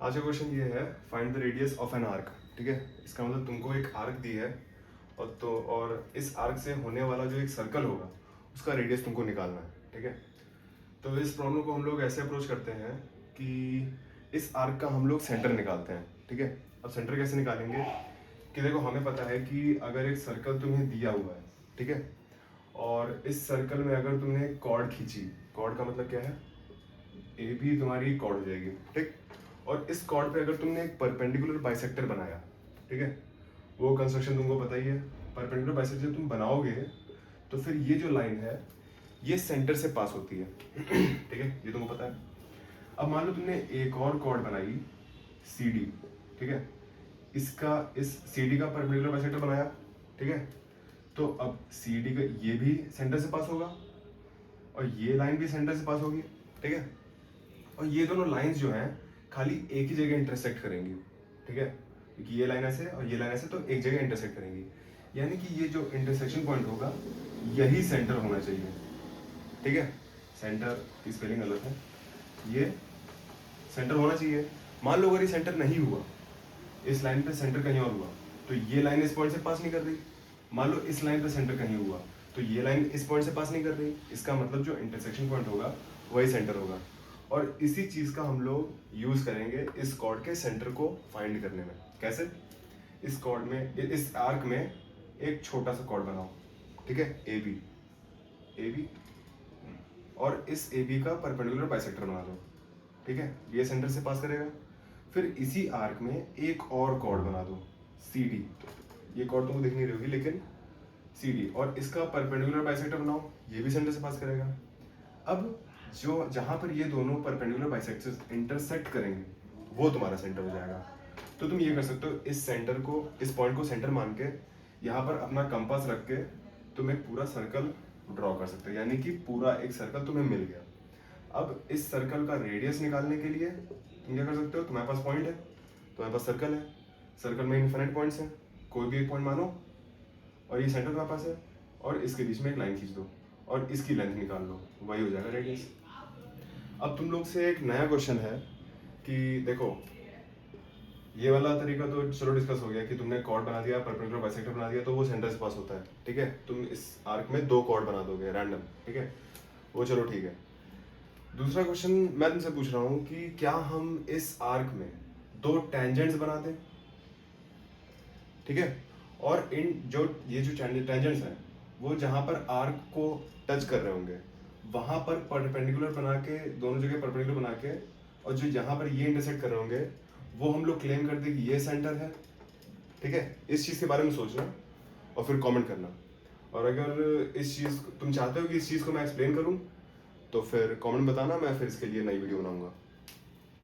आज का क्वेश्चन ये है, find the radius of an arc. ठीक है, इसका मतलब तुमको एक आर्क दी है और इस आर्क से होने वाला जो एक सर्कल होगा उसका रेडियस तुमको निकालना है। ठीक है, तो इस प्रॉब्लम को हम लोग ऐसे अप्रोच करते हैं कि इस आर्क का हम लोग सेंटर निकालते हैं। ठीक है, अब सेंटर कैसे निकालेंगे कि देखो, हमें पता है कि अगर एक सर्कल तुम्हें दिया हुआ है, ठीक है, और इस सर्कल में अगर तुमने कॉर्ड खींची, कॉर्ड का मतलब क्या है, ए भी तुम्हारी कॉर्ड हो जाएगी। ठीक, और इस कॉर्ड पे अगर तुमने एक परपेंडिकुलर बाइसेक्टर बनाया, ठीक है, वो कंस्ट्रक्शन तुमको पता ही है। परपेंडिकुलर बाइसेक्टर जब तुम बनाओगे तो फिर ये जो लाइन है ये सेंटर से पास होती है। ठीक है, ये तुमको पता है। अब मान लो तुमने एक और कॉर्ड बनाई सी डी, ठीक है, इसका इस सी डी का परपेंडिकुलर बाइसेक्टर बनाया, ठीक है, तो अब सी डी का ये भी सेंटर से पास होगा और ये लाइन भी सेंटर से पास होगी। ठीक है, और ये दोनों लाइंस जो हैं खाली एक ही जगह इंटरसेक्ट करेंगी। ठीक है, क्योंकि ये लाइन ऐसे और ये लाइन ऐसे, तो एक जगह इंटरसेक्ट करेंगी, यानी कि ये जो इंटरसेक्शन पॉइंट होगा यही सेंटर होना चाहिए। ठीक है, सेंटर की स्पेलिंग गलत है, ये सेंटर होना चाहिए। मान लो अगर ये सेंटर नहीं हुआ, इस लाइन पे सेंटर कहीं और हुआ, तो ये लाइन इस पॉइंट से पास नहीं कर रही। मान लो इस लाइन पे सेंटर कहीं हुआ तो ये लाइन इस पॉइंट से पास नहीं कर रही। इसका मतलब जो इंटरसेक्शन पॉइंट होगा वही सेंटर होगा। और इसी चीज का हम लोग यूज करेंगे इस कॉर्ड के सेंटर को फाइंड करने में। कैसे? इस कॉर्ड में, इस आर्क में एक छोटा सा कॉर्ड बनाओ, ठीक है, ए बी, और इस ए बी का परपेंडिकुलर बाइसेक्टर बना दो। ठीक है, ये सेंटर से पास करेगा। फिर इसी आर्क में एक और कॉर्ड बना दो सी डी, ये कॉर्ड तुमको दिख नहीं रही होगी लेकिन सी डी, और इसका परपेंडिकुलर बाइसेक्टर बनाओ, ये भी सेंटर से पास करेगा। अब जो जहां पर ये दोनों परपेंडिकुलर बाइसेक्टर्स इंटरसेक्ट करेंगे वो तुम्हारा सेंटर हो जाएगा। तो तुम ये कर सकते हो, इस सेंटर को, इस पॉइंट को सेंटर मान के यहाँ पर अपना कंपास रख के तुम एक पूरा सर्कल ड्रॉ कर सकते हो, यानी कि पूरा एक सर्कल तुम्हें मिल गया। अब इस सर्कल का रेडियस निकालने के लिए तुम क्या कर सकते हो, तुम्हारे पास पॉइंट है, तुम्हारे पास सर्कल है, सर्कल में इन्फिनिट पॉइंट्स हैं, कोई भी एक पॉइंट मानो और ये सेंटर तुम्हारे पास है, और इसके बीच में एक लाइन खींच दो और इसकी लेंथ निकाल लो, वही हो जाएगा रेडियस। अब तुम लोग से एक नया क्वेश्चन है कि देखो, ये वाला तरीका तो चलो डिस्कस हो गया कि तुमने कॉर्ड बना दिया, परपेंडिकुलर बाइसेक्टर बना दिया, तो वो सेंटर से पास होता है। ठीक है, तुम इस आर्क में दो कॉर्ड बना दोगे रैंडम, ठीक है, वो चलो ठीक है। दूसरा क्वेश्चन मैं तुमसे पूछ रहा हूँ कि क्या हम इस आर्क में दो टेंजेंट्स बना दें, ठीक है, और इन जो ये जो टेंजेंट्स हैं वो जहाँ पर आर्क को टच कर रहे होंगे वहां पर परपेंडिकुलर बना के, दोनों जगह परपेंडिकुलर बना के, और जो यहाँ पर ये इंटरसेक्ट कर रहे होंगे वो हम लोग क्लेम कर दे कि ये सेंटर है। ठीक है, इस चीज़ के बारे में सोचना और फिर कमेंट करना। और अगर इस चीज़ तुम चाहते हो कि इस चीज़ को मैं एक्सप्लेन करूँ तो फिर कमेंट बताना, मैं फिर इसके लिए नई वीडियो बनाऊंगा।